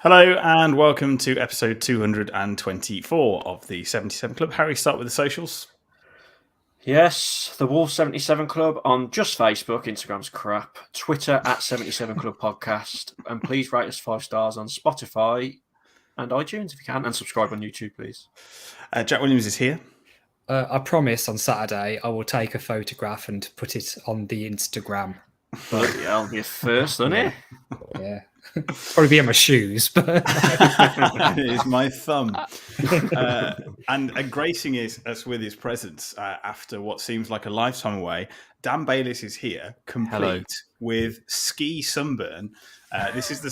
Hello and welcome to episode 224 of the 77 Club. Harry, start with the socials. Yes, the Wolf 77 Club on just Facebook. Instagram's crap. Twitter at 77 Club Podcast. And please rate us 5 stars on Spotify and iTunes if you can. And subscribe on YouTube, please. Jack Williams is here. I promise on Saturday I will take a photograph and put it on the Instagram. But yeah, I'll be first, won't it? Yeah. Probably be in my shoes, but It is my thumb. And gracing us with his presence after what seems like a lifetime away, Dan Bayliss is here, complete with ski sunburn. This is the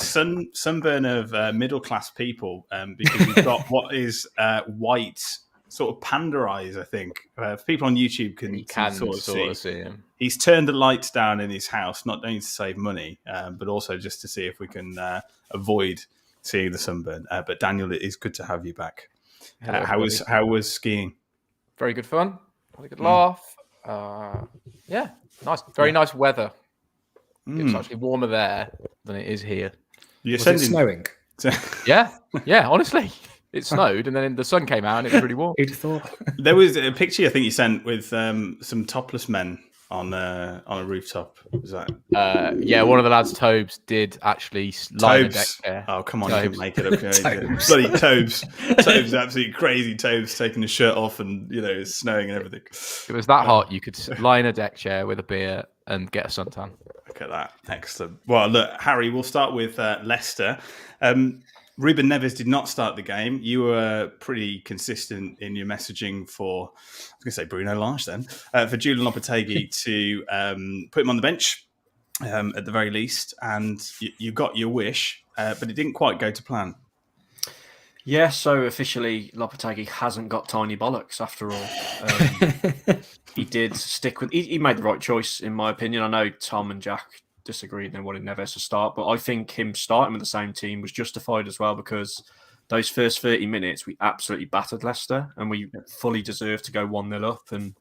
sunburn of middle-class people because we've got what is white sort of panda eyes, I think. People on YouTube can sort of see him. He's turned the lights down in his house, not only to save money, but also just to see if we can avoid seeing the sunburn. But Daniel, it is good to have you back. How was skiing? Very good fun. Had a good laugh. Yeah, nice. Very nice weather. It's actually warmer there than it is here. Was it snowing? Yeah, honestly. It snowed and then the sun came out and it was really warm. Who'd have thought? There was a picture I think you sent with some topless men on a rooftop. Was that? Yeah, one of the lads, Tobes, did actually line a deck chair. Oh, come on, you can make it up. Bloody Tobes. Tobes, absolutely crazy. Tobes taking his shirt off and, it's snowing and everything. It was that hot, you could lie in a deck chair with a beer and get a suntan. Look at that. Excellent. Well, look, Harry, we'll start with Leicester. Ruben Neves did not start the game. You were pretty consistent in your messaging for, I was going to say Bruno Lage then, for Julen Lopetegui to put him on the bench at the very least. And you got your wish, but it didn't quite go to plan. Yeah, so officially Lopetegui hasn't got tiny bollocks after all. He did stick with... He made the right choice, in my opinion. I know Tom and Jack disagreed and they wanted Neves to start, but I think him starting with the same team was justified as well because those first 30 minutes we absolutely battered Leicester and we fully deserved to go 1-0 up, and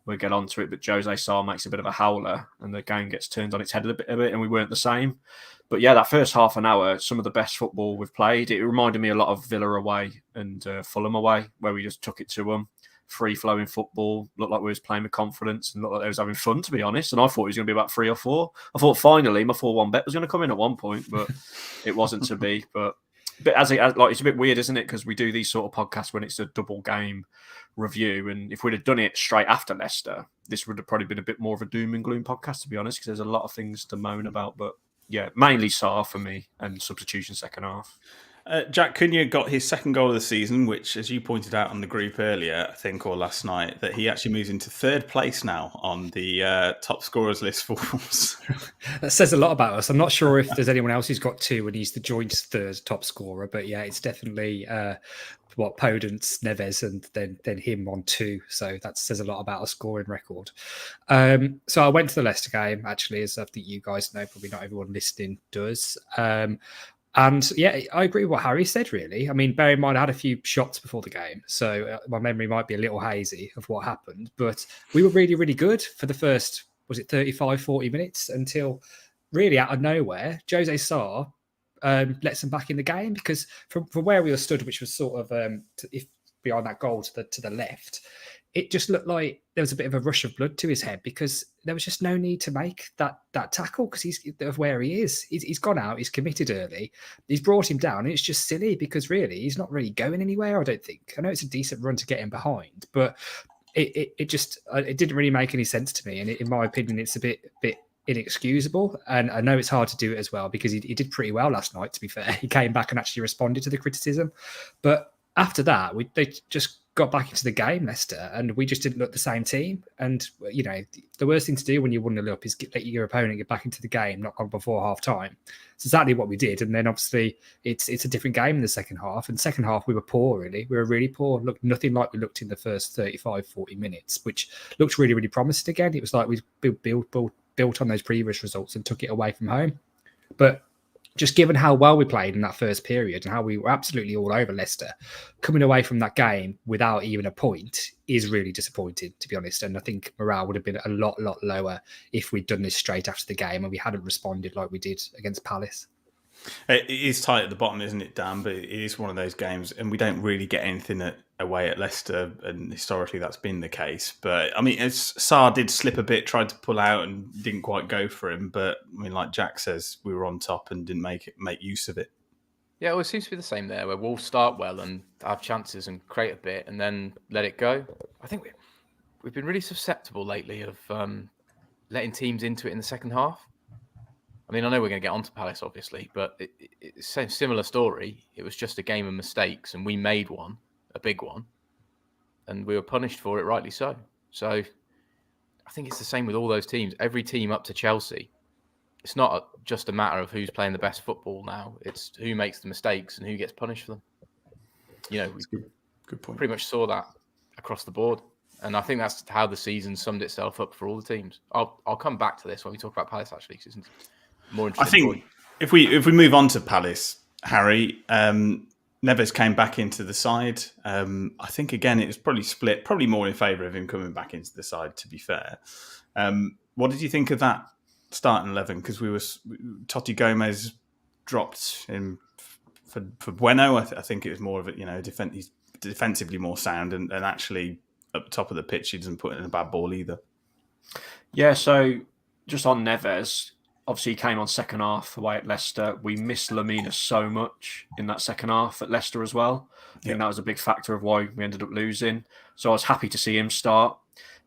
we'll get onto it, but Jose Sarr makes a bit of a howler and the game gets turned on its head a bit and we weren't the same. But yeah, that first half an hour, some of the best football we've played. It reminded me a lot of Villa away and Fulham away, where we just took it to them. Free-flowing football, looked like we was playing with confidence and looked like they was having fun, to be honest. And I thought it was going to be about 3 or 4. I thought finally my 4-1 bet was going to come in at one point, but it wasn't to be. But it's a bit weird, isn't it? Because we do these sort of podcasts when it's a double game review, and if we'd have done it straight after Leicester, this would have probably been a bit more of a doom and gloom podcast, to be honest, because there's a lot of things to moan about. But yeah, mainly Sarr for me and substitution second half. Jack Cunha got his second goal of the season, which, as you pointed out on the group earlier, I think, or last night, that he actually moves into third place now on the top scorers list for Wolves. That says a lot about us. I'm not sure if there's anyone else who's got 2 and he's the joint third top scorer, but yeah, it's definitely Podence, Neves, and then him on 2. So that says a lot about our scoring record. So I went to the Leicester game, actually, as I think you guys know, probably not everyone listening does. And yeah, I agree with what Harry said, really. I mean, bear in mind, I had a few shots before the game, so my memory might be a little hazy of what happened. But we were really, really good for the first, 35, 40 minutes until really out of nowhere, Jose Sarr lets them back in the game because from where we were stood, which was sort of if behind that goal to the left, it just looked like there was a bit of a rush of blood to his head because there was just no need to make that tackle because he's of where he is. He's gone out. He's committed early. He's brought him down. And it's just silly because really he's not really going anywhere, I don't think. I know it's a decent run to get him behind, but it didn't really make any sense to me. And in my opinion, it's a bit inexcusable. And I know it's hard to do it as well because he did pretty well last night, to be fair. He came back and actually responded to the criticism. But after that, they just got back into the game, Leicester, and we just didn't look the same team. And, the worst thing to do when you 1-0 up is let your opponent get back into the game, not gone before half-time. It's exactly what we did. And then, obviously, it's a different game in the second half. And the second half, we were poor, really. We were really poor. Looked nothing like we looked in the first 35, 40 minutes, which looked really, really promising again. It was like we built on those previous results and took it away from home. But just given how well we played in that first period and how we were absolutely all over Leicester, coming away from that game without even a point is really disappointing, to be honest. And I think morale would have been a lot lower if we'd done this straight after the game and we hadn't responded like we did against Palace. It is tight at the bottom, isn't it, Dan? But it is one of those games, and we don't really get anything away at Leicester, and historically that's been the case. But I mean, Sarr did slip a bit, tried to pull out, and didn't quite go for him. But I mean, like Jack says, we were on top and didn't make use of it. Yeah, well, it seems to be the same there, where Wolves start well and have chances and create a bit, and then let it go. I think we've been really susceptible lately of letting teams into it in the second half. I mean, I know we're going to get onto Palace, obviously, but it's a similar story. It was just a game of mistakes, and we made one, a big one, and we were punished for it, rightly so. So I think it's the same with all those teams. Every team up to Chelsea, it's not just a matter of who's playing the best football now. It's who makes the mistakes and who gets punished for them. You know, good point. Pretty much saw that across the board. And I think that's how the season summed itself up for all the teams. I'll come back to this when we talk about Palace, actually, because it's more interesting. I think if we move on to Palace, Harry, Neves came back into the side. I think, again, it was probably split, probably more in favour of him coming back into the side, to be fair. What did you think of that starting 11? Because Totti Gomez dropped in for Bueno. I think it was more of a, he's defensively more sound and actually at the top of the pitch, he doesn't put in a bad ball either. Yeah, so just on Neves, obviously he came on second half away at Leicester. We missed Lamina so much in that second half at Leicester as well. I think that was a big factor of why we ended up losing. So I was happy to see him start.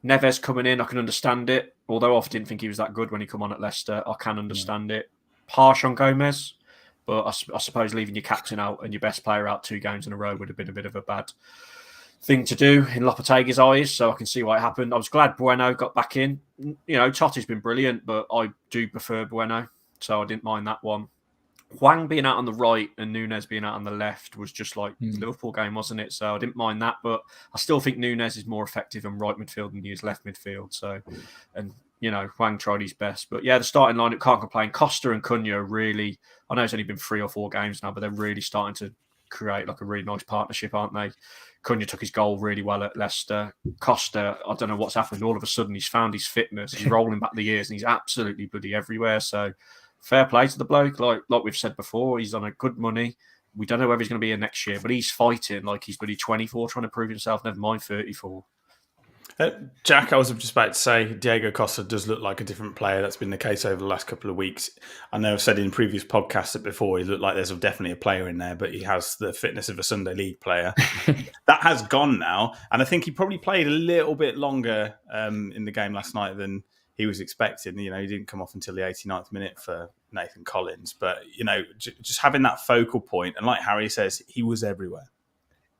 Neves coming in, I can understand it. Although I didn't think he was that good when he come on at Leicester, I can understand it. Harsh on Gomez, but I suppose leaving your captain out and your best player out 2 games in a row would have been a bit of a bad thing to do in Lopetegui's eyes, so I can see why it happened. I was glad Bueno got back in. You know, Totti's been brilliant, but I do prefer Bueno, so I didn't mind that one. Hwang being out on the right and Núñez being out on the left was just like the Liverpool game, wasn't it? So I didn't mind that, but I still think Núñez is more effective in right midfield than he is left midfield. So, and you know, Hwang tried his best, but yeah, the starting lineup, can't complain. Costa and Cunha really, I know it's only been 3 or 4 games now, but they're really starting to create like a really nice partnership, aren't they? Cunha took his goal really well at Leicester. Costa, I don't know what's happened. All of a sudden, he's found his fitness. He's rolling back the years, and he's absolutely bloody everywhere. So, fair play to the bloke. Like we've said before, he's on a good money. We don't know whether he's going to be here next year, but he's fighting like he's bloody 24, trying to prove himself. Never mind 34. Jack, I was just about to say, Diego Costa does look like a different player. That's been the case over the last couple of weeks. I know I've said in previous podcasts that before, he looked like there's definitely a player in there, but he has the fitness of a Sunday League player. That has gone now, and I think he probably played a little bit longer in the game last night than he was expecting. You know, he didn't come off until the 89th minute for Nathan Collins, but, you know, just having that focal point, and like Harry says, he was everywhere.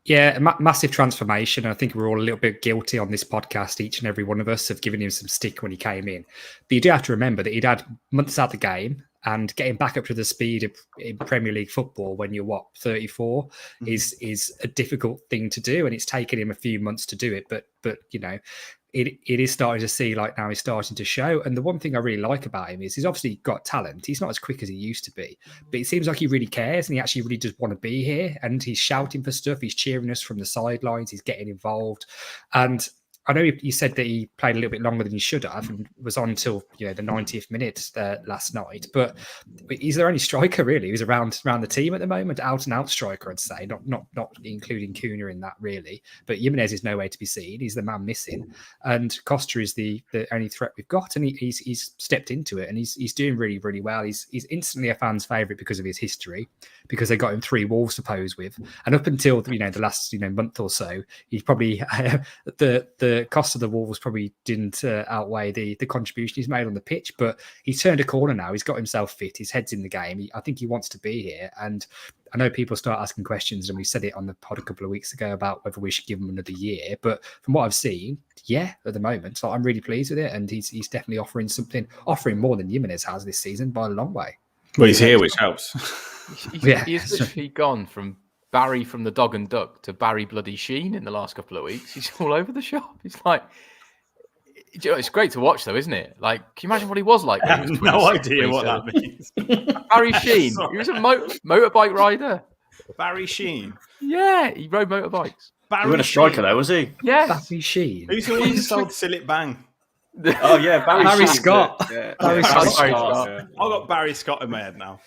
Yeah, massive transformation. I think we're all a little bit guilty on this podcast, each and every one of us, of giving him some stick when he came in. But you do have to remember that he'd had months out of the game, and getting back up to the speed of in Premier League football when you're 34 is a difficult thing to do, and it's taken him a few months to do it. But you know, it is starting to see, like, now he's starting to show. And the one thing I really like about him is he's obviously got talent. He's not as quick as he used to be, but it seems like he really cares, and he actually really does want to be here. And he's shouting for stuff. He's cheering us from the sidelines. He's getting involved. And I know you said that he played a little bit longer than he should have and was on until, you know, the 90th minute last night. But he's their only striker, really, who's around the team at the moment. Out and out striker, I'd say, not including Cunha in that, really. But Jimenez is nowhere to be seen. He's the man missing, and Costa is the only threat we've got. And he's stepped into it, and he's doing really, really well. He's instantly a fan's favourite because of his history, because they got him 3 Wolves to pose with, and up until, you know, the last, you know, month or so, he's probably the cost of the Wolves probably didn't outweigh the contribution he's made on the pitch. But he's turned a corner now. He's got himself fit. His head's in the game. I think he wants to be here. And I know people start asking questions, and we said it on the pod a couple of weeks ago about whether we should give him another year. But from what I've seen, yeah, at the moment, so I'm really pleased with it. And he's definitely offering more than Jimenez has this season by a long way. Well, he's here, which helps. He's literally gone from Barry from the Dog and Duck to Barry bloody Sheen in the last couple of weeks. He's all over the shop. He's like, you know, it's great to watch, though, isn't it? Like, can you imagine what he was like? I have no idea what that means. Barry Sheen. He was a motorbike rider. Barry Sheen. Yeah, he rode motorbikes. He was a striker, though, was he? Yes. Barry Sheen. Who's the one who sold Sillet Bang? Oh yeah, Barry Scott. Yeah. Barry Scott. I've got Barry Scott in my head now.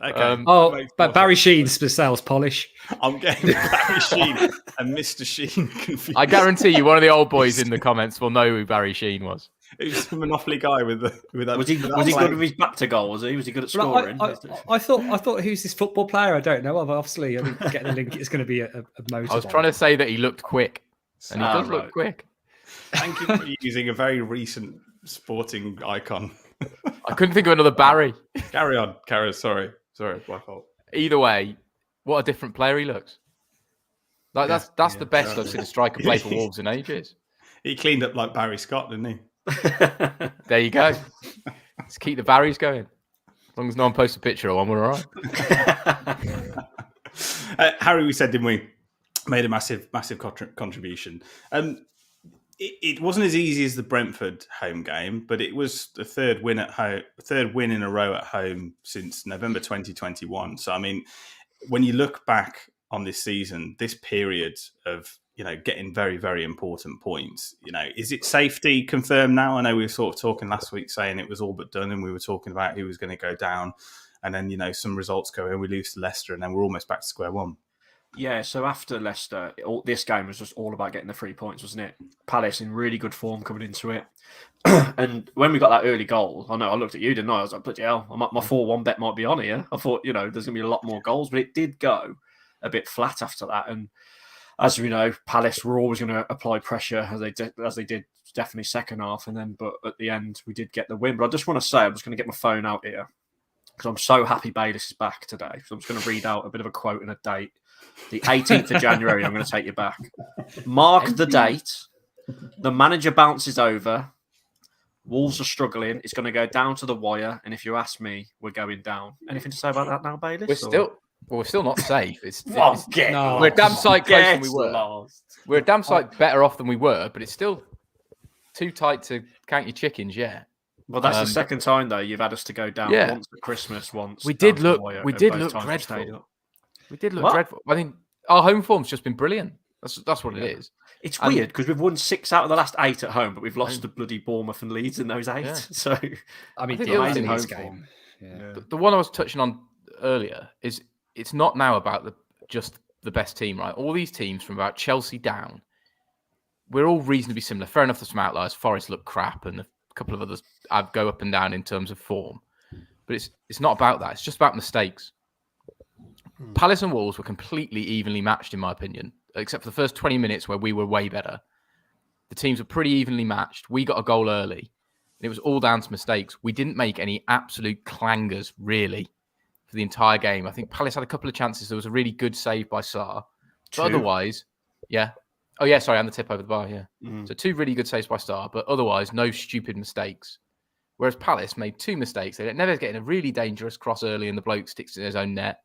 Okay. But Barry Sheen sells polish. I'm getting Barry Sheen and Mr. Sheen confused. I guarantee you, one of the old boys in the comments will know who Barry Sheen was. It was the Monopoly guy with that. Was he good with his back to goal? Was he good at scoring? I thought who's this football player? I don't know. Obviously, I didn't get the link. It's going to be a motor. I was trying to say that he looked quick, and he does look quick. Thank you for using a very recent sporting icon. I couldn't think of another Barry. Carry on. Sorry, my fault. Either way, what a different player he looks. Like that's the best I've seen a striker play for Wolves in ages. He cleaned up like Barry Scott, didn't he? There you go. Let's keep the Barrys going. As long as no one posts a picture of one, we're all right. Harry, we said, didn't we? Made a massive contribution. It wasn't as easy as the Brentford home game, but it was the third win in a row at home since November 2021. So, I mean, when you look back on this season, this period of getting very, very important points, is it safety confirmed now? I know we were sort of talking last week saying it was all but done, and we were talking about who was going to go down, and then some results go in, we lose to Leicester, and then we're almost back to square one. Yeah, so after Leicester, this game was just all about getting the 3 points, wasn't it? Palace in really good form coming into it. And when we got that early goal, I looked at you, didn't I? I was like, bloody hell, my 4-1 bet might be on here. I thought, there's going to be a lot more goals, but it did go a bit flat after that. And as we know, Palace were always going to apply pressure as they did definitely second half. But at the end, we did get the win. But I just want to say, I'm just going to get my phone out here because I'm so happy Bayliss is back today. So I'm just going to read out a bit of a quote and a date. The 18th of January, I'm going to take you back. Mark the date. The manager bounces over. Wolves are struggling. It's going to go down to the wire. And if you ask me, we're going down. Anything to say about that now, Bayliss? We're still not safe. We're a damn sight closer than we were. We're a damn sight better off than we were, but it's still too tight to count your chickens yet. Well, that's the second time though you've had us to go down. Yeah. Once at Christmas, once we did look dreadful. We did look dreadful. I mean, our home form's just been brilliant. That's what it is. It's weird because we've won 6 out of the last 8 at home, but we've lost to bloody Bournemouth and Leeds in those 8. Yeah. So, I mean, the amazing home game. form. Yeah. The one I was touching on earlier is it's not now about just the best team, right? All these teams from about Chelsea down, we're all reasonably similar. Fair enough, there's some outliers. Forest look crap, and a couple of others go up and down in terms of form. But it's not about that. It's just about mistakes. Palace and Wolves were completely evenly matched, in my opinion, except for the first 20 minutes where we were way better. The teams were pretty evenly matched. We got a goal early, and it was all down to mistakes. We didn't make any absolute clangers, really, for the entire game. I think Palace had a couple of chances. There was a really good save by Sarr. But otherwise, yeah. Oh, yeah, sorry, and the tip over the bar, yeah. So 2 really good saves by Sarr, but otherwise, no stupid mistakes. Whereas Palace made 2 mistakes. They never get in a really dangerous cross early and the bloke sticks in his own net,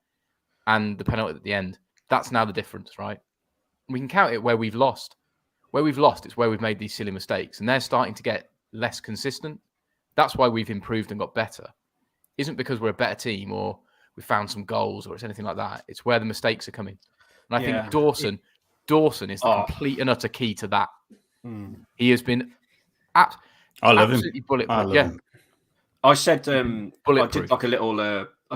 and the penalty at the end. That's now the difference, right? We can count it where we've lost. Where we've lost, it's where we've made these silly mistakes, and they're starting to get less consistent. That's why we've improved and got better. It isn't because we're a better team or we found some goals or it's anything like that. It's where the mistakes are coming. And I think Dawson is the complete and utter key to that. He has been absolutely bulletproof. Yeah. I said I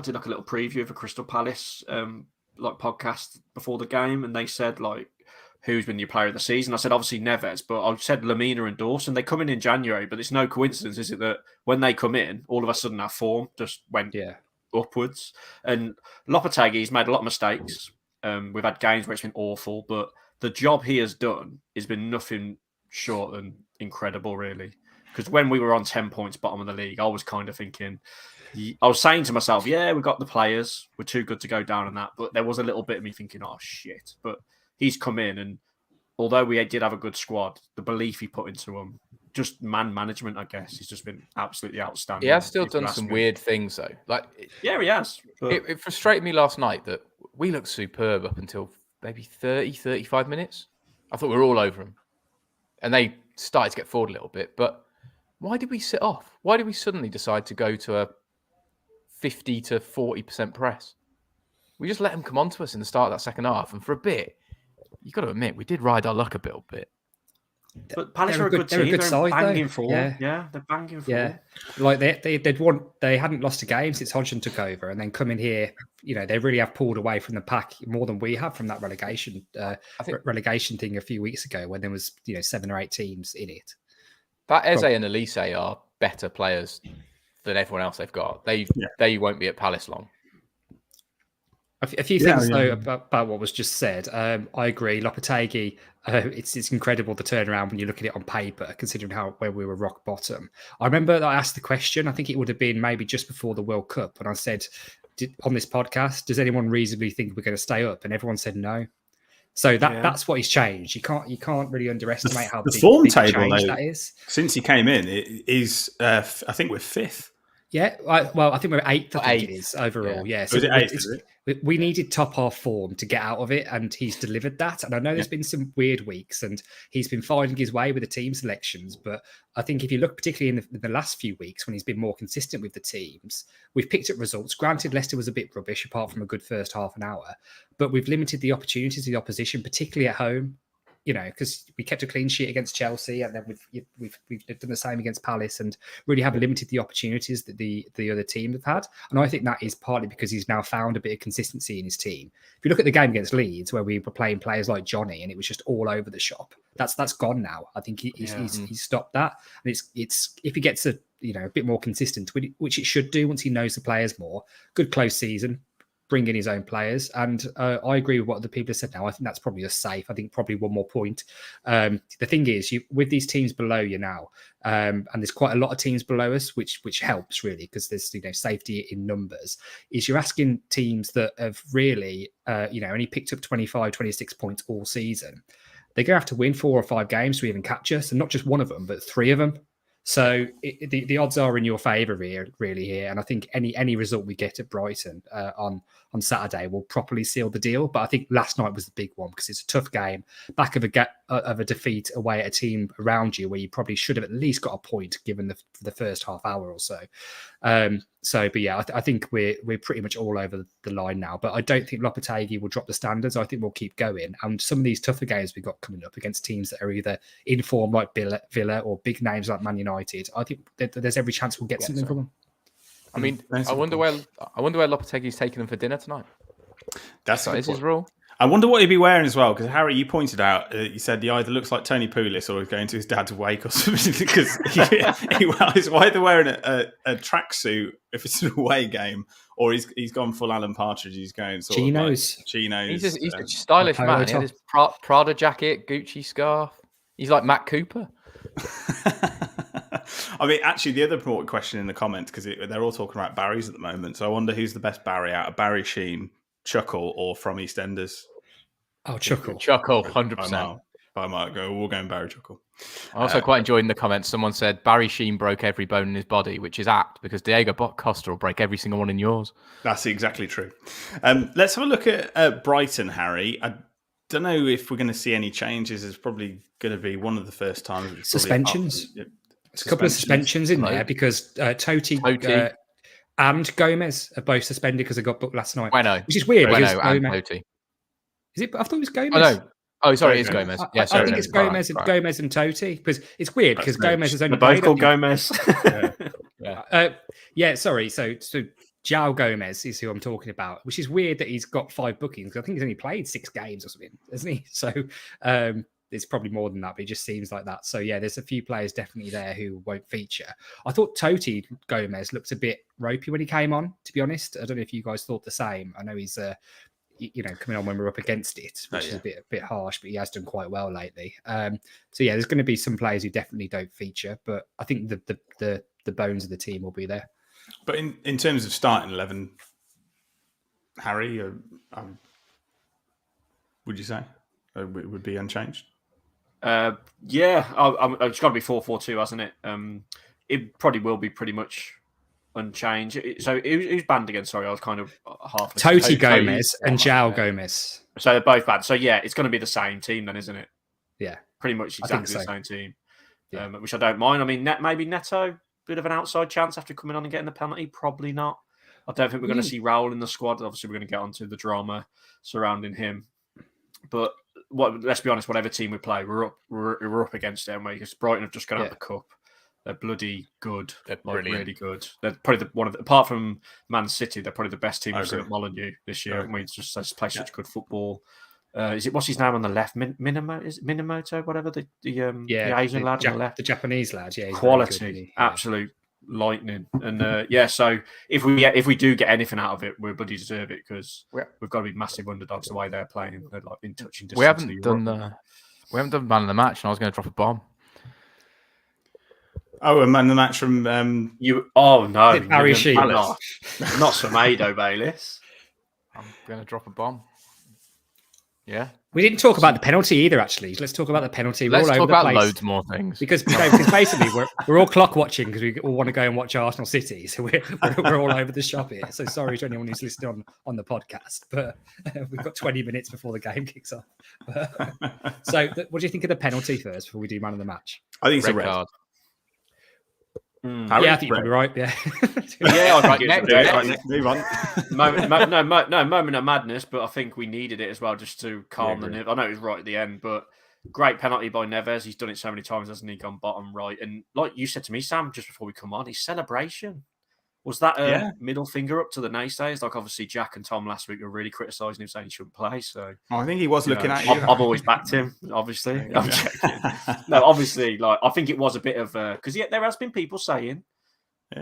did like a little preview of a Crystal Palace podcast before the game, and they said who's been your player of the season. I said obviously Neves, but I said Lamina and Dawson. They come in January, but it's no coincidence, is it, that when they come in, all of a sudden our form just went upwards. And Lopetegui's made a lot of mistakes. We've had games where it's been awful, but the job he has done has been nothing short than incredible, really. Because when we were on 10 points bottom of the league, I was kind of thinking, I was saying to myself, yeah, we've got the players. We're too good to go down on that. But there was a little bit of me thinking, oh, shit. But he's come in, and although we did have a good squad, the belief he put into them, just man management, I guess, he's just been absolutely outstanding. He has still done some weird things, though. He has. But it frustrated me last night that we looked superb up until maybe 30, 35 minutes. I thought we were all over them. And they started to get forward a little bit. But why did we sit off? Why did we suddenly decide to go to a 50 to 40% press? We just let them come on to us in the start of that second half. And for a bit, you've got to admit, we did ride our luck a little bit. But Palace are a good team. They're a good side, banging form. Yeah, they're banging form. Yeah, like they hadn't lost a game since Hodgson took over, and then coming here, they really have pulled away from the pack more than we have from that relegation thing a few weeks ago when there was 7 or 8 teams in it. That Eze and Elise are better players than everyone else they've got. They won't be at Palace long. A few things though about what was just said. I agree. Lopetegui, it's incredible the turnaround when you look at it on paper, considering where we were rock bottom. I remember that I asked the question. I think it would have been maybe just before the World Cup, and I said on this podcast, "Does anyone reasonably think we're going to stay up?" And everyone said no. So that's what he's changed. You can't really underestimate how the big, form big table change that is. Since he came in, it is. I think we're 5th. Yeah, I think we're 8th. I think it is overall. Yeah, so we needed top half form to get out of it, and he's delivered that. And I know there's been some weird weeks, and he's been finding his way with the team selections. But I think if you look particularly in the last few weeks when he's been more consistent with the teams, we've picked up results. Granted, Leicester was a bit rubbish apart from a good first half an hour, but we've limited the opportunities of the opposition, particularly at home. Because we kept a clean sheet against Chelsea, and then we've done the same against Palace, and really have limited the opportunities that the other team have had. And I think that is partly because he's now found a bit of consistency in his team. If you look at the game against Leeds, where we were playing players like Johnny, and it was just all over the shop, that's gone now. I think he's stopped that, and it's if he gets a bit more consistent, which it should do once he knows the players more. Good close season. Bring in his own players. And I agree with what the people have said now. I think that's probably just safe. I think probably one more point. The thing is, with these teams below you now, and there's quite a lot of teams below us, which helps really because there's safety in numbers, is you're asking teams that have really only picked up 25, 26 points all season. They're going to have to win 4 or 5 games to even catch us, and not just one of them, but 3 of them. So the odds are in your favour here, and I think any result we get at Brighton on Saturday will properly seal the deal. But I think last night was the big one because it's a tough game, back of a defeat away at a team around you where you probably should have at least got a point given the first half hour or so. But yeah, I think we're pretty much all over the line now. But I don't think Lopetegui will drop the standards. I think we'll keep going. And some of these tougher games we've got coming up against teams that are either in form like Villa or big names like Man United, I think there's every chance we'll get something from them. I mean, I wonder where Lopetegui's taking them for dinner tonight. That is his rule. I wonder what he'd be wearing as well, because Harry, you pointed out, you said he either looks like Tony Pulis or he's going to his dad's wake or something, because he's either wearing a tracksuit if it's an away game, or he's gone full Alan Partridge. He's going sort Chinos. Of Chinos. He's a stylish man. He had his Prada jacket, Gucci scarf. He's like Matt Cooper. I mean, actually, the other important question in the comments, because they're all talking about Barrys at the moment, so I wonder who's the best Barry out of Barry Sheen, Chuckle, or from EastEnders? Oh, Chuckle. Chuckle, 100%. I might go, we'll go and Barry Chuckle. I also quite enjoyed in the comments, someone said Barry Sheen broke every bone in his body, which is apt, because Diego Costa will break every single one in yours. That's exactly true. Let's have a look at Brighton, Harry. I don't know if we're going to see any changes. It's probably going to be one of the first times. Suspensions. There's a couple of suspensions in there because Totti and Gomez are both suspended because they got booked last night. Which is weird. Bueno and Totti. Is it? I thought it was Gomez. Oh, no. Oh, sorry, it's Gomez. I think it's Gomez and Gomez and Totti, because it's weird because Gomez has only both called Gomez. Sorry. So João Gomez is who I'm talking about, which is weird that he's got 5 bookings. I think he's only played 6 games or something, hasn't he? So it's probably more than that, but it just seems like that. So yeah, there's a few players definitely there who won't feature. I thought Totti Gomez looked a bit ropey when he came on, to be honest. I don't know if you guys thought the same. I know he's coming on when we're up against it, which is a bit harsh, but he has done quite well lately. So yeah, there's going to be some players who definitely don't feature, but I think the bones of the team will be there. But in terms of starting 11, Harry, would you say it would be unchanged? It's got to be 4-4-2, hasn't it? It probably will be pretty much unchanged. So who's banned again? Sorry, I was kind of half. Totti Gomez and João Gomez. So they're both banned. So yeah, it's going to be the same team then, isn't it? Yeah, pretty much exactly the same team. Yeah. Which I don't mind. I mean, maybe Neto, bit of an outside chance after coming on and getting the penalty. Probably not. I don't think we're going to see Raul in the squad. Obviously, we're going to get onto the drama surrounding him. But let's be honest, whatever team we play, we're up against them. Because Brighton have just got out of the cup. They're bloody good. They're brilliant. Really good. They're probably apart from Man City, they're probably the best team we've seen at Molineux this year. We just play such good football. What's his name on the left? Minamoto, whatever the Asian lad on the left, the Japanese lad. Yeah, quality, absolute lightning. And so if we do get anything out of it, we bloody deserve it because we've got to be massive underdogs the way they're playing. They're like in touching distance. We haven't done man of the match, and I was going to drop a bomb. Oh, a man of the match from you. Oh no, Harry Sheep. Not Semedo, Bayliss. I'm going to drop a bomb. Yeah. We didn't talk about the penalty either, actually. Let's talk about the penalty. Let's talk about loads more things. Because basically we're all clock watching because we all want to go and watch Arsenal City. So we're all over the shop here. So sorry to anyone who's listening on the podcast, but we've got 20 minutes before the game kicks off. So what do you think of the penalty first before we do man of the match? I think it's a red card. Yeah, I think you're probably right. Yeah, move on. Moment of madness, but I think we needed it as well just to calm the nerve. I know it was right at the end, but great penalty by Neves. He's done it so many times, hasn't he? Gone bottom right, and like you said to me, Sam, just before we come on, his celebration was that a middle finger up to the naysayers. Like obviously Jack and Tom last week were really criticising him, saying he shouldn't play. So I think he was looking at you. I've always backed him. Obviously, I'm checking. No, obviously, like I think it was a bit of because there has been people saying,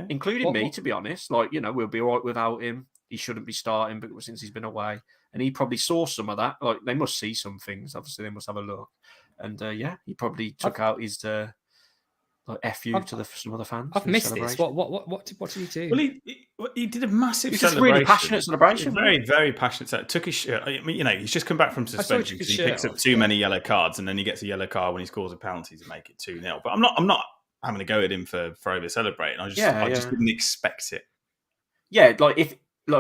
including me, to be honest, like we'll be all right without him. He shouldn't be starting, but since he's been away, and he probably saw some of that. Like they must see some things. Obviously, they must have a look, and he probably took out his. FU to some other fans. I've missed this. What did he do? Well, he did a massive celebration. Really passionate celebration. Very, very passionate. Took his shirt. I mean, he's just come back from suspension because he picks up too many yellow cards, and then he gets a yellow card when he scores a penalty to make it 2-0. But I'm not having to go at him for over celebrating. I just didn't expect it. Yeah,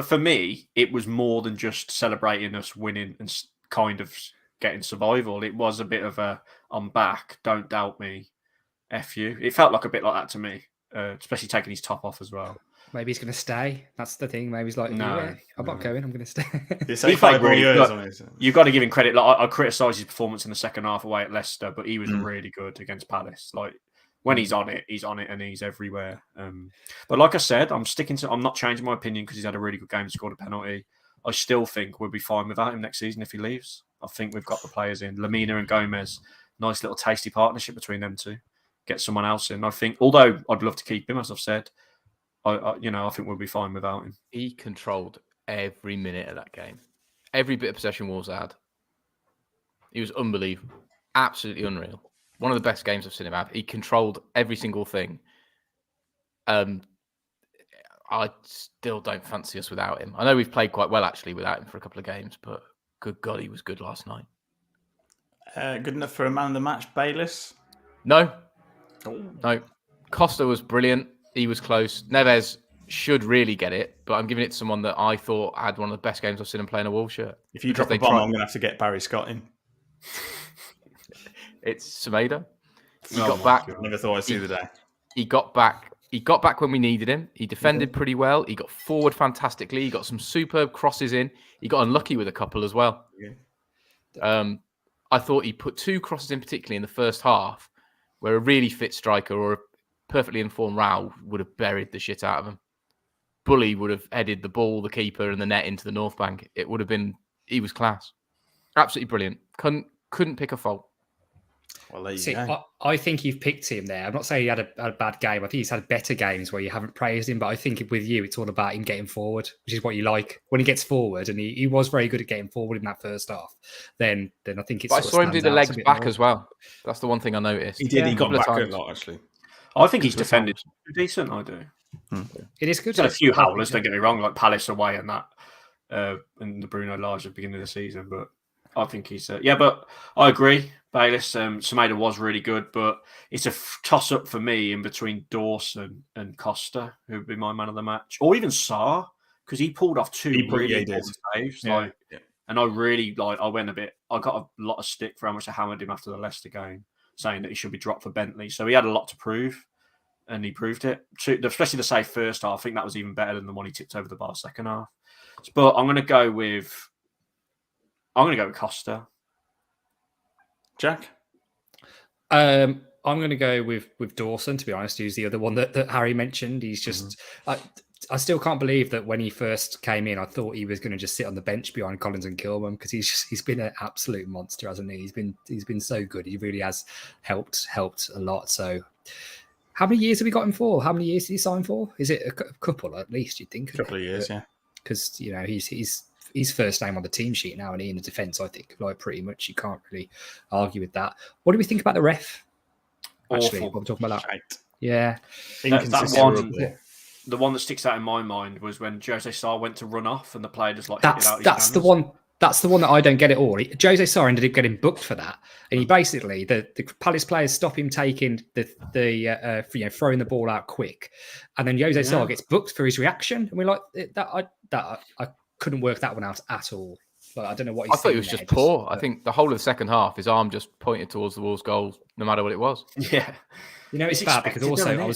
for me, it was more than just celebrating us winning and kind of getting survival. It was a bit of a I'm back, don't doubt me. FU. It felt like a bit like that to me, especially taking his top off as well. Maybe he's going to stay. That's the thing. Maybe he's like, I'm not going. I'm going to stay. He played really, you've got to give him credit. Like I criticised his performance in the second half away at Leicester, but he was really good against Palace. Like when he's on it, and he's everywhere. But like I said, I'm not changing my opinion because he's had a really good game and scored a penalty. I still think we'll be fine without him next season if he leaves. I think we've got the players in. Lamina and Gomez, nice little tasty partnership between them two. Get someone else in. I think, although I'd love to keep him, as I've said, I think we'll be fine without him. He controlled every minute of that game. Every bit of possession Wolves had. He was unbelievable. Absolutely unreal. One of the best games I've seen him have. He controlled every single thing. I still don't fancy us without him. I know we've played quite well, actually, without him for a couple of games, but good God, he was good last night. Good enough for a man of the match, Bayliss? No. No, Costa was brilliant. He was close. Neves should really get it, but I'm giving it to someone that I thought had one of the best games I've seen him play in a Wolves shirt. If you drop a bomb, I'm going to have to get Barry Scott in. It's Semedo. He got back. I never thought I'd see the day. He got back. He got back when we needed him. He defended pretty well. He got forward fantastically. He got some superb crosses in. He got unlucky with a couple as well. Yeah. I thought he put 2 crosses in, particularly in the first half, where a really fit striker or a perfectly informed Rauls would have buried the shit out of him. Bully would have headed the ball, the keeper, and the net into the North Bank. It would have been. He was class, absolutely brilliant. Couldn't pick a fault. Well, there you go. I think you've picked him there. I'm not saying he had a bad game. I think he's had better games where you haven't praised him. But I think with you, it's all about him getting forward, which is what you like. When he gets forward, and he was very good at getting forward in that first half, then I think it's. But I saw him do the legs back as well. That's the one thing I noticed. He did. He got back a lot, actually. I think he's defended decent. I do. It is good. He's had a few howlers. Don't get me wrong, like Palace away and that, and the Bruno Lage at the beginning of the season. But I think he's. But I agree. Bayliss, Semedo was really good, but it's a toss-up for me in between Dawson and Costa, who would be my man of the match, or even Sarr, because he pulled off 2 really important saves. And I really I went a bit. I got a lot of stick for how much I hammered him after the Leicester game, saying that he should be dropped for Bentley. So he had a lot to prove, and he proved it. Especially the save first half. I think that was even better than the one he tipped over the bar second half. But I'm going to go with Costa. Jack? I'm going to go with Dawson, to be honest, who's the other one that Harry mentioned. He's just, I still can't believe that when he first came in, I thought he was going to just sit on the bench behind Collins and Kilman, because he's been an absolute monster, hasn't he? He's been so good. He really has helped a lot. So, how many years have we got him for? How many years did he sign for? Is it a couple at least? You'd think. A couple of years, yeah. Because he's first name on the team sheet now, and he in the defence, I think, like pretty much you can't really argue with that. What do we think about the ref? Actually, Awful. what we're talking about that. Shite. Yeah, that the one that sticks out in my mind was when Jose Sarr went to run off and the player just hit it out. That's the one. That's the one that I don't get at all. Jose Sarr ended up getting booked for that, and he basically the Palace players stop him taking the throwing the ball out quick, and then Jose Sarr gets booked for his reaction, and we're like I couldn't work that one out at all. Like, I don't know what he's. I thought it was just poor. I think the whole of the second half, his arm just pointed towards the Wolves' goal, no matter what it was. Yeah, it's bad because also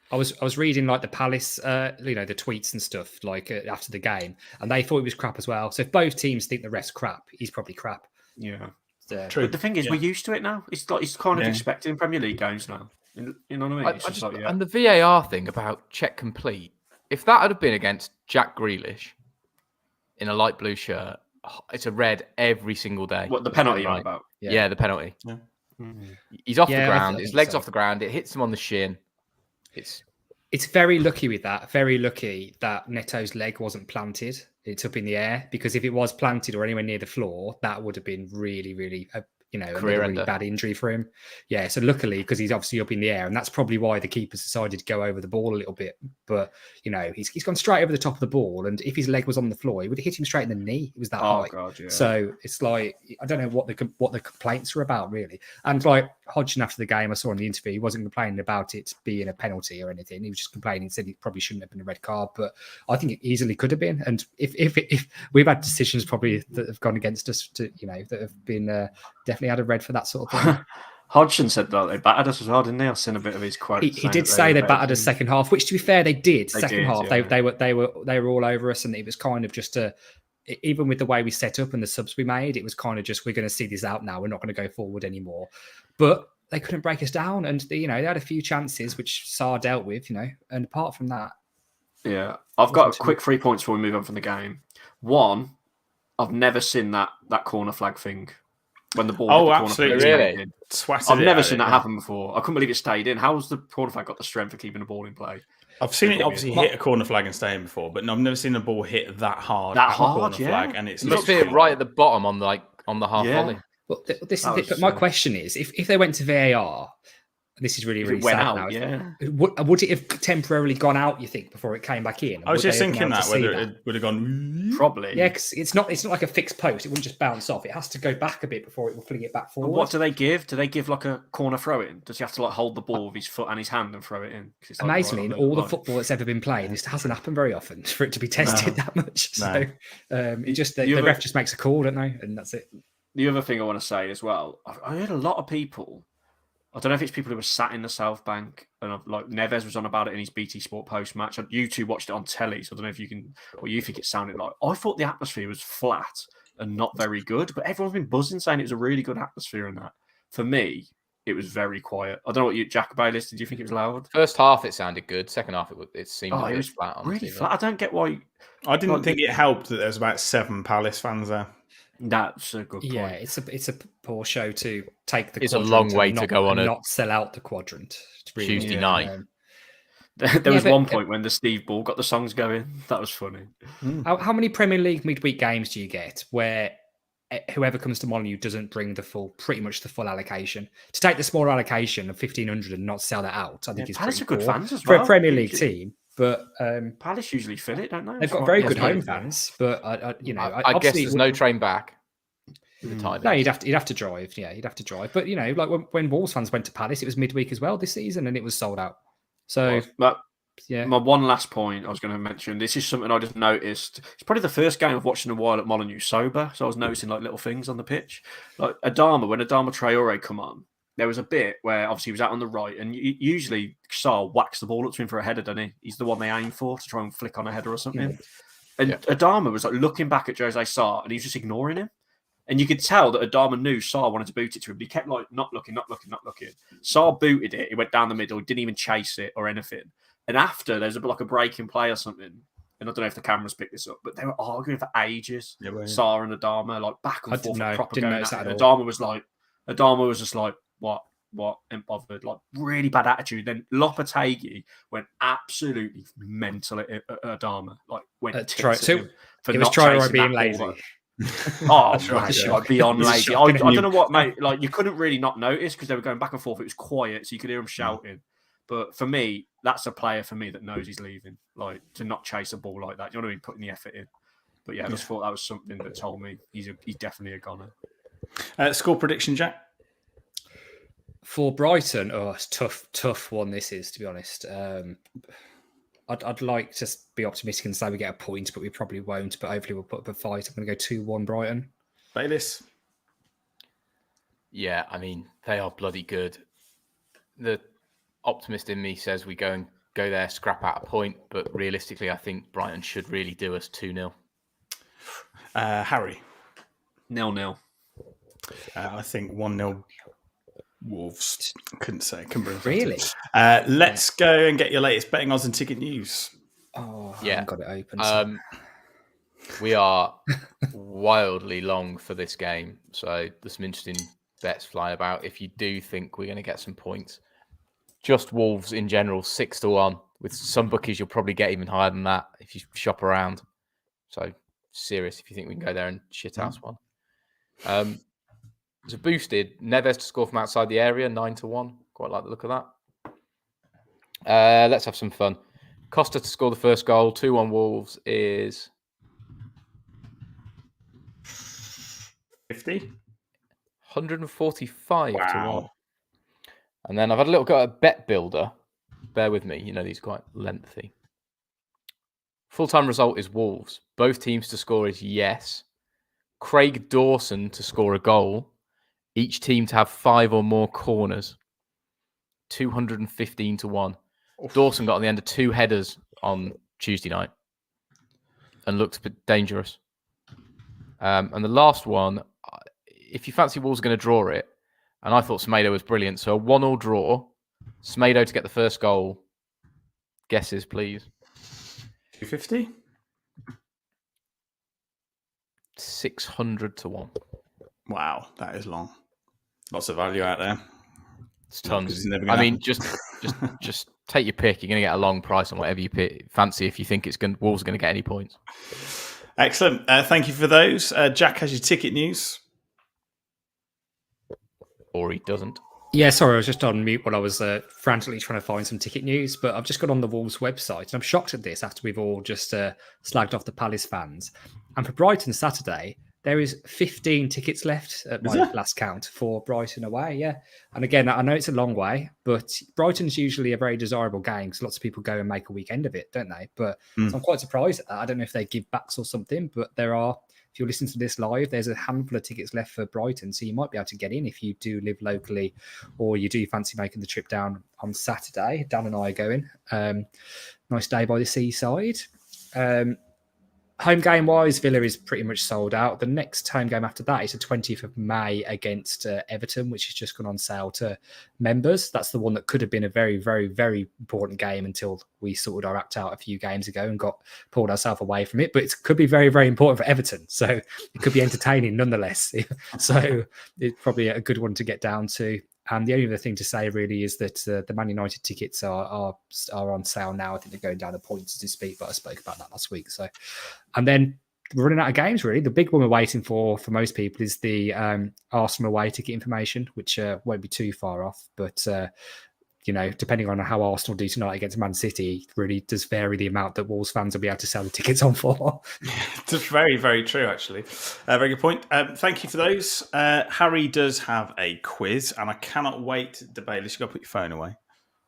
I was reading like the Palace, the tweets and stuff like after the game, and they thought it was crap as well. So if both teams think the ref's crap, he's probably crap. Yeah, true. But the thing is, we're used to it now. It's like it's kind of expected in Premier League games now. You know what I mean? And the VAR thing about check complete. If that had been against Jack Grealish in a light blue shirt, it's a red every single day. What the penalty you're about? Yeah, the penalty. Yeah. He's off the ground. His leg's off the ground. It hits him on the shin. It's very lucky with that. Very lucky that Neto's leg wasn't planted. It's up in the air, because if it was planted or anywhere near the floor, that would have been really, really a really bad injury for him. Yeah, so luckily, because he's obviously up in the air, and that's probably why the keepers decided to go over the ball a little bit. But he's gone straight over the top of the ball, and if his leg was on the floor, he would have hit him straight in the knee. It was that high. God, yeah. So it's like, I don't know what the complaints are about really. And like Hodgson after the game, I saw in the interview, he wasn't complaining about it being a penalty or anything. He was just complaining, said it probably shouldn't have been a red card, but I think it easily could have been. And if we've had decisions probably that have gone against us that have been definitely had a red for that sort of thing. Hodgson said that they battered us as well, didn't they? I've seen a bit of his quote. He did say they battered us second half, which to be fair, they did. Second half, yeah. they were all over us, and it was kind of just even with the way we set up and the subs we made, it was kind of just, we're going to see this out now. We're not going to go forward anymore. But they couldn't break us down, and they had a few chances which Sarr dealt with, and apart from that, yeah, I've got a quick 3 points before we move on from the game. One, I've never seen that corner flag thing. When the ball hit the absolutely, corner really. I've never seen that happen before. I couldn't believe it stayed in. How has the corner flag got the strength for keeping the ball in play? I've seen it obviously hit a corner flag and stay in before, but I've never seen a ball hit that hard at a corner flag. And it's must be right at the bottom on the half volley. But but my question is, if they went to VAR, this is really, really sad out, now. Would it have temporarily gone out, you think, before it came back in? I was just thinking whether it would have gone... Probably. Yeah, because it's not like a fixed post. It wouldn't just bounce off. It has to go back a bit before it will fling it back forward. But what do they give? Do they give like a corner throw in? Does he have to hold the ball with his foot and his hand and throw it in? Amazingly, in all the football that's ever been played, this hasn't happened very often for it to be tested that much. So the ref just makes a call, don't they? And that's it. The other thing I want to say as well, I heard a lot of people, I don't know if it's people who were sat in the South Bank, and like Neves was on about it in his BT Sport post-match. You two watched it on telly, so I don't know if you can, what you think it sounded like. I thought the atmosphere was flat and not very good, but everyone's been buzzing saying it was a really good atmosphere in that. For me, it was very quiet. I don't know what Jack Bayliss, did you think it was loud? First half, it sounded good. Second half, it seemed a bit flat. Really flat. I don't get why. I didn't think it helped that there was about 7 Palace fans there. That's a good point. Yeah, it's a poor show to take the. It's a long way to go on. Not sell out the quadrant. Really, Tuesday night. There was one point when the Steve Ball got the songs going. That was funny. How many Premier League midweek games do you get where whoever comes to Molineux doesn't bring pretty much the full allocation? To take the smaller allocation of 1,500 and not sell that out, I think it's Palace are good fans as well for a Premier League team. But Palace usually fill it, don't they? They've got very good home fans, but I guess there's no train back. No, you'd have to drive. Yeah, you'd have to drive. But like when Wolves fans went to Palace, it was midweek as well this season, and it was sold out. So, my one last point I was going to mention. This is something I just noticed. It's probably the first game I've watched in a while at Molineux sober. So I was noticing like little things on the pitch, like when Adama Traore come on. There was a bit where obviously he was out on the right, and usually Sarr whacks the ball up to him for a header, doesn't he? He's the one they aim for to try and flick on a header or something. And Adama was like looking back at Jose Sarr, and he was just ignoring him. And you could tell that Adama knew Sarr wanted to boot it to him, but he kept like not looking. Sarr booted it. It went down the middle. He didn't even chase it or anything. And after, there's like a break in play or something. And I don't know if the cameras picked this up, but they were arguing for ages. Yeah, Sarr and Adama, like back and forth. Didn't notice that at all. Adama was just like, what? Ain't bothered. Like, really bad attitude. Then Lopetegui went absolutely mental at Adama. Like, went tits at him for not chasing being lazy. Beyond lazy. I don't know what, mate. Like, you couldn't really not notice because they were going back and forth. It was quiet, so you could hear them shouting. But for me, that's a player for me that knows he's leaving. Like, to not chase a ball like that. You know what I mean? Putting the effort in. But yeah, I just thought that was something that told me he's definitely a goner. Score prediction, Jack? For Brighton, it's tough one. This is, to be honest. I'd like to be optimistic and say we get a point, but we probably won't. But hopefully we'll put up a fight. I'm going to go 2-1 Brighton. Bayliss? Yeah, I mean, they are bloody good. The optimist in me says we go there, scrap out a point. But realistically, I think Brighton should really do us 2-0. Harry? 0-0. I think 1-0 Wolves. Couldn't say. Really? Let's go and get your latest betting odds and ticket news. I haven't got it open. So. We are wildly long for this game. So there's some interesting bets flying about. If you do think we're going to get some points, just Wolves in general, 6-1. With some bookies, you'll probably get even higher than that if you shop around. So serious if you think we can go there and shit house one. There's a boosted Neves to score from outside the area, 9-1. Quite like the look of that. Let's have some fun. Costa to score the first goal, 2-1 Wolves is 50, 145-1. And then I've had a little go at Bet Builder. Bear with me, these are quite lengthy. Full-time result is Wolves. Both teams to score is yes. Craig Dawson to score a goal. Each team to have 5 or more corners. 215-1. Oof. Dawson got on the end of 2 headers on Tuesday night and looked a bit dangerous. And the last one, if you fancy Wolves are going to draw it, and I thought Semedo was brilliant, so a 1-1 draw, Semedo to get the first goal. Guesses, please. 250? 600-1. Wow, that is long. Lots of value out there. It's tons. I mean, just take your pick. You're going to get a long price on whatever you fancy if you think Wolves are going to get any points. Excellent. Thank you for those. Jack has your ticket news. Or he doesn't. Yeah, sorry, I was just on mute while I was frantically trying to find some ticket news, but I've just got on the Wolves website, and I'm shocked at this after we've all just slagged off the Palace fans. And for Brighton Saturday, there is 15 tickets left at my last count for Brighton away, yeah. And again, I know it's a long way, but Brighton's usually a very desirable game because lots of people go and make a weekend of it, don't they? But so I'm quite surprised at that. I don't know if they give backs or something, but there are, if you're listening to this live, there's a handful of tickets left for Brighton, so you might be able to get in if you do live locally or you do fancy making the trip down on Saturday. Dan and I are going. Nice day by the seaside. Home game wise, Villa is pretty much sold out. The next home game after that is the 20th of May against Everton, which has just gone on sale to members. That's the one that could have been a very, very, very important game until we sorted our act out a few games ago and pulled ourselves away from it. But it could be very, very important for Everton. So it could be entertaining nonetheless. So it's probably a good one to get down to. And the only other thing to say really is that the Man United tickets are on sale now. I think they're going down the points as we speak, but I spoke about that last week. So, and then we're running out of games really. The big one we're waiting for most people is the Arsenal away ticket information, which won't be too far off. But depending on how Arsenal do tonight against Man City, really does vary the amount that Wolves fans will be able to sell the tickets on for. It's very, very true, actually. Very good point. Thank you for those. Harry does have a quiz, and I cannot wait. Bayliss, you've got to put your phone away.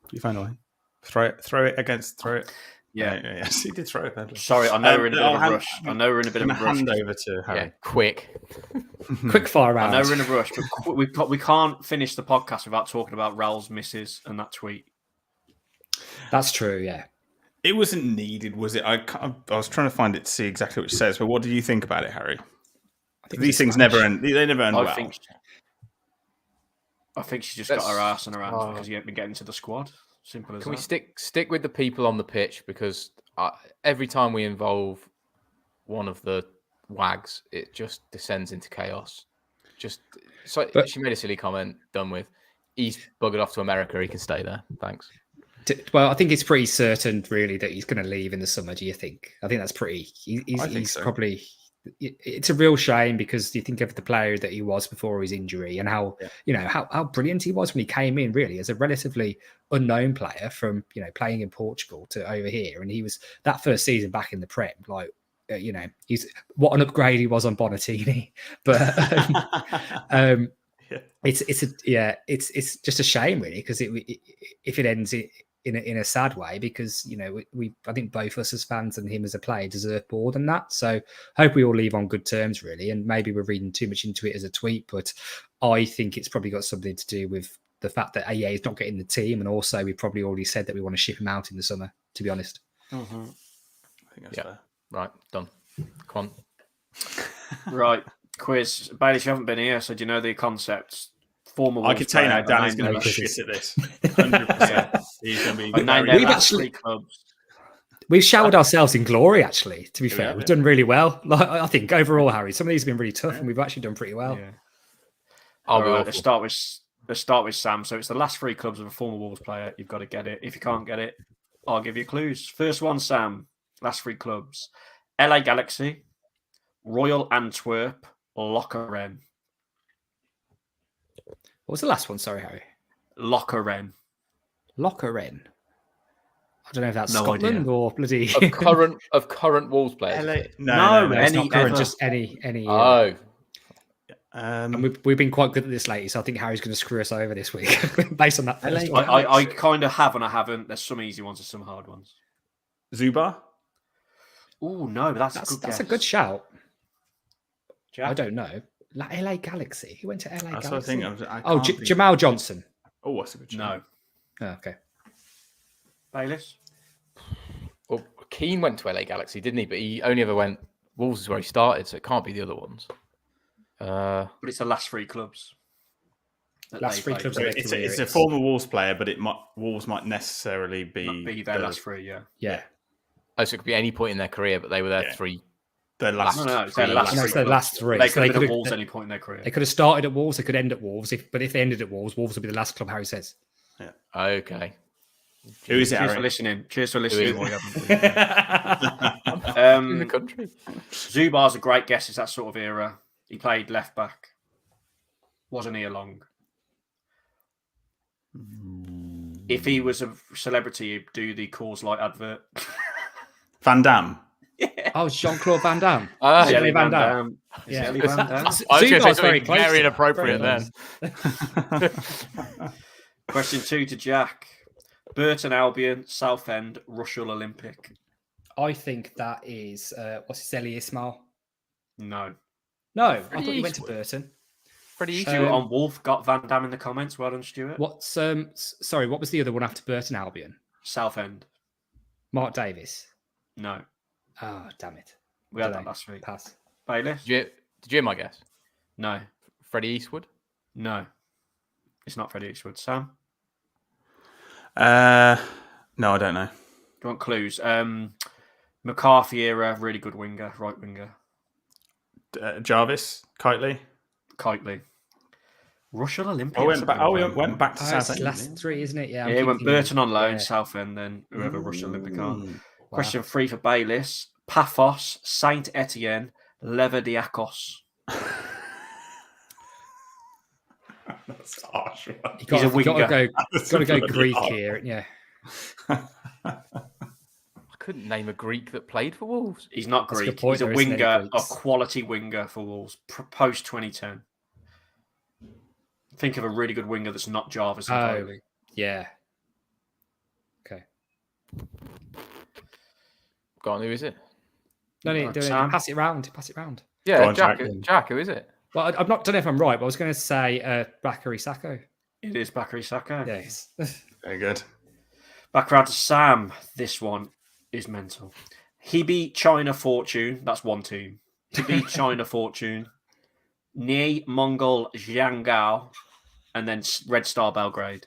Put your phone away. Throw it. Yeah. Yes, he did throw it. Badly. Sorry, I know we're in a bit of a rush. Hand over to Harry. Yeah, quick. Quick fire round. I know we're in a rush, but we can't finish the podcast without talking about Rauls' misses and that tweet. That's true, yeah. It wasn't needed, was it? I was trying to find it to see exactly what it says, but what did you think about it, Harry? These things never end. They never end I well. think she's just got her arse in her hands because you haven't been getting to the squad. Simple as Can we that. stick with the people on the pitch? Because every time we involve one of the wags, it just descends into chaos. She made a silly comment. Done with. He's buggered off to America. He can stay there. Thanks. Well, I think it's pretty certain, really, that he's going to leave in the summer. Do you think? I think that's pretty. He's so. Probably. It's a real shame because you think of the player that he was before his injury and how how brilliant he was when he came in, really, as a relatively unknown player from playing in Portugal to over here, and he was that first season back in the Prem, like. He's what an upgrade he was on Bonatini, but it's just a shame, really, because if it ends in a sad way, because I think both us as fans and him as a player deserve more than that. So hope we all leave on good terms, really, and maybe we're reading too much into it as a tweet, but I think it's probably got something to do with the fact that he's not getting the team, and also we probably already said that we want to ship him out in the summer. To be honest, I think that's fair. Right, done. Come on. Right, quiz. Bailey, you haven't been here, so do you know the concepts? Former I could tell you now, Danny's going to be shit at this. 100%. He's going to be. We've showered ourselves in glory, actually, to be fair. We've done really well. I think overall, Harry, some of these have been really tough, and we've actually done pretty well. Yeah. Let's start with Sam. So it's the last 3 clubs of a former Wolves player. You've got to get it. If you can't get it, I'll give you clues. First one, Sam. Last 3 clubs: LA Galaxy, Royal Antwerp, Lokeren. What was the last one? Sorry, Harry. Lokeren. Lokeren. I don't know if that's Scotland or bloody of current Wolves players. LA... No, it's not current. Just any. And we've been quite good at this lately, so I think Harry's going to screw us over this week based on that. I kind of have and I haven't. There's some easy ones and some hard ones. Zubar. Oh no, but that's a good shout. Jack? I don't know. LA Galaxy. He went to LA That's Galaxy. What I think. Jamal Johnson. Oh, that's a good shout. No. Oh, okay. Bayliss. Well, Keane went to LA Galaxy, didn't he? But he only ever went. Wolves is where he started, so it can't be the other ones. But it's the last 3 clubs. Last 3 clubs. It's a former Wolves player, but Wolves might necessarily be their last 3. Yeah. Oh, so it could be any point in their career, but they were there 3. Their last. It's their last 3. They could have been at Wolves any point in their career. They could have started at Wolves. They could end at Wolves. But if they ended at Wolves, Wolves would be the last club. Harry says. Yeah. Okay. Who is it? Cheers for listening. In the country. Zubar's a great guess. It's that sort of era. He played left back. Wasn't here long. If he was a celebrity, he'd do the Coors Light advert. Van Damme. Yeah. Oh, Jean-Claude Van Damme. Jelly Van Damme. Yeah. Jelly Van Damme. I was going to say something very inappropriate then. Question 2 to Jack. Burton Albion, Southend, Russell Olympic. I think that is what's his Eli Ismail? No. I thought you went to Burton. Pretty easy. Stuart on Wolf got Van Damme in the comments. Well done, Stuart. What's sorry, what was the other one after Burton Albion? Southend. Mark Davis. No. Oh, damn it. We had that last week. Pass. Bayliss? Did you hear my guess? No. Freddie Eastwood? No. It's not Freddie Eastwood. Sam? No, I don't know. Do you want clues? McCarthy era, really good winger, right winger. Jarvis? Kitely? Russell Olympic. We went back to Southend. Last 3, isn't it? Yeah. It went Burton on loan, Southend, then whoever Russell Olympic are. Wow. Question 3 for Bayliss. Paphos, Saint Etienne, Levadiakos. That's harsh. He's a winger. Got to go Greek here. Yeah. I couldn't name a Greek that played for Wolves. He's not Greek. He's a winger, a quality winger for Wolves, post 2010. Think of a really good winger that's not Jarvis and Coley. Yeah. Okay. Go on, who is it? No, pass it round. Yeah, on, Jack, who is it? Well, I'm not. Don't know if I'm right, but I was going to say Bakary Sacco. It is Bakary Sacco. Yes. Very good. Back around to Sam. This one is mental. He beat China Fortune. That's one team. He beat China Fortune. Ni Mongol Jiangao, and then Red Star Belgrade.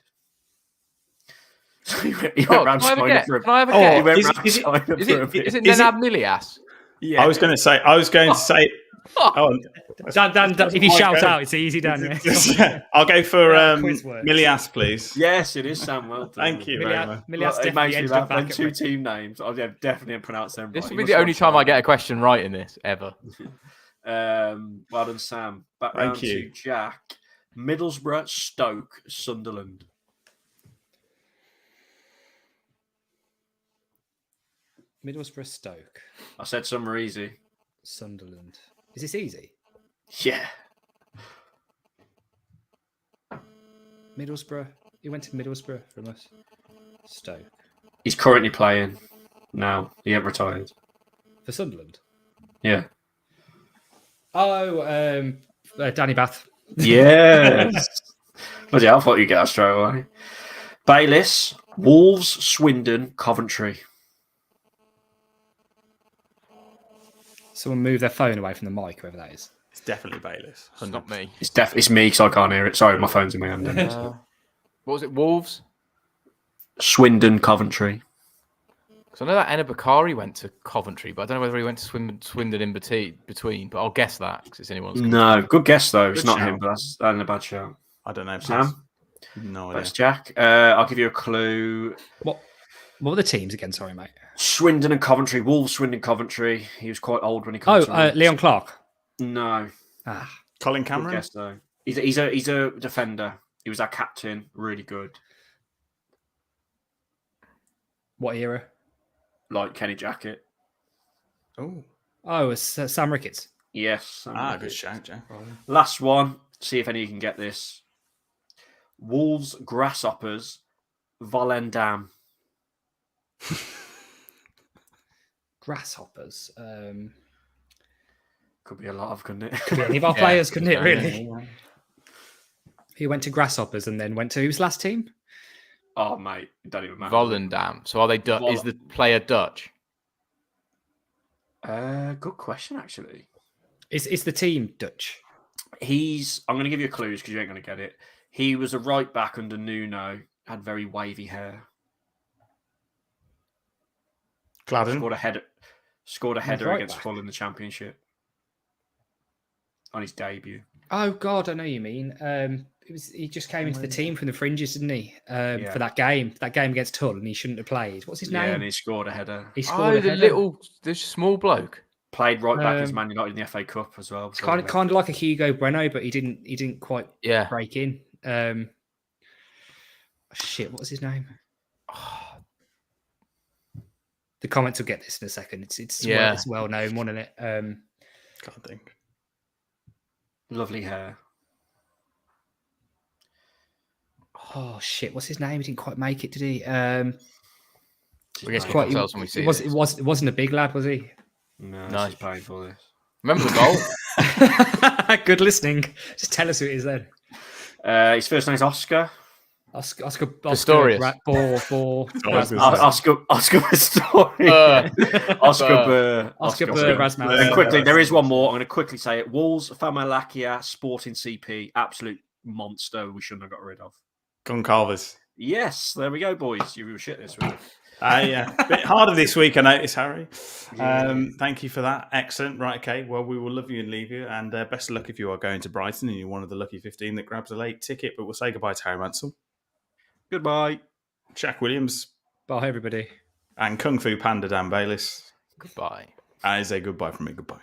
So he went round Can I have a China get? for a Can I have a Oh, He get? went is- round is it- China Is for a it bit. Nenad Milias? Yeah. I was going to say. Oh, Dan, if you shout out, it's easy, Dan. Yeah. I'll go for Yeah, quiz works. Milias, please. Yes, it is Sam Welton. Thank you very much. Milias It definitely makes me ended laugh. up back Them at two Red- team names. I'll definitely pronounce them This right. will You be the must only watch time I China. get a question right in this ever. Well done, Sam. Back Thank round you. to Jack. Middlesbrough, Stoke, Sunderland. Middlesbrough, Stoke, I said some are easy. Sunderland. Is this easy? Yeah. Middlesbrough. He went to Middlesbrough from us. Stoke. He's currently playing now. He ain't retired. For Sunderland. Yeah. Oh, Danny Bath. Yes. Bloody hell, I thought you'd get that straight away. Bayliss, Wolves, Swindon, Coventry. Someone move their phone away from the mic, whoever that is. It's definitely Bayliss. It's not me. It's me because I can't hear it. Sorry, my phone's in my hand. What was it? Wolves? Swindon, Coventry. Because I know that Enna Bakari went to Coventry, but I don't know whether he went to Swindon in between. But I'll guess that because it's anyone's. No, good guess though. It's Good not shout. him, but that's a bad shout. I don't know. Sam? No That's idea. Jack. I'll give you a clue. What were the teams again? Sorry, mate. Swindon and Coventry. Wolves, Swindon, Coventry. He was quite old when he Oh, came to Wolves. Leon Clark. No. Ah, Colin Good Cameron. guess though. He's a defender. He was our captain. Really good. what era? Like Kenny Jackett. Oh, It's Sam Ricketts. Yes. Sam good Ricketts. shout, Jack. Last one. See if any of you can get this. Wolves, Grasshoppers, Volendam. Grasshoppers. Could be a lot of, couldn't it? Could be any of our Yeah. players, couldn't it? Really? He went to Grasshoppers and then went to whose last team? Oh, mate. It don't even matter. Volendam. So are they Dutch? Is the player Dutch? Good question, actually. Is the team Dutch? I'm going to give you clues because you ain't going to get it. He was a right back under Nuno, had very wavy hair. Gladden. Scored a header right against back. Hull in the Championship on his debut. Oh God, I know you mean. He just came into the team from the fringes, didn't he? Yeah. For that game against Hull, and he shouldn't have played. What's his Yeah, name? and he scored a header. He scored a the header. the small bloke. Played right back against Um, Man United in the FA Cup as well. It's kind of like a Hugo Bueno, but he didn't quite Yeah. break in. Shit, what was his name? The comments will get this in a second. It's well known one, isn't it? Can't think. Lovely hair. Oh shit, what's his name? He didn't quite make it, did he? I guess we Quite- can tell us when we see it wasn't a big lad, was he? No, Nice. she's paying for this. Remember the goal? Good listening. Just tell us who it is then. His first name's Oscar. Oscar Pistorius. Oscar Pistorius. Oscar Burr. Rasmussen. And quickly, there is one more. I'm going to quickly say it. Wolves, Famalakia, Sporting CP, absolute monster we shouldn't have got rid of. Goncalves. Yes, there we go, boys. You were shit this week. Yeah, a bit harder this week, I notice, Harry. Yeah. Thank you for that. Excellent. Right, okay. Well, we will love you and leave you. And best of luck if you are going to Brighton and you're one of the lucky 15 that grabs a late ticket. But we'll say goodbye to Harry Mansell, Goodbye. Jack Williams, Bye, everybody. and Kung Fu Panda Dan Bayliss. Goodbye. And say goodbye from me. Goodbye.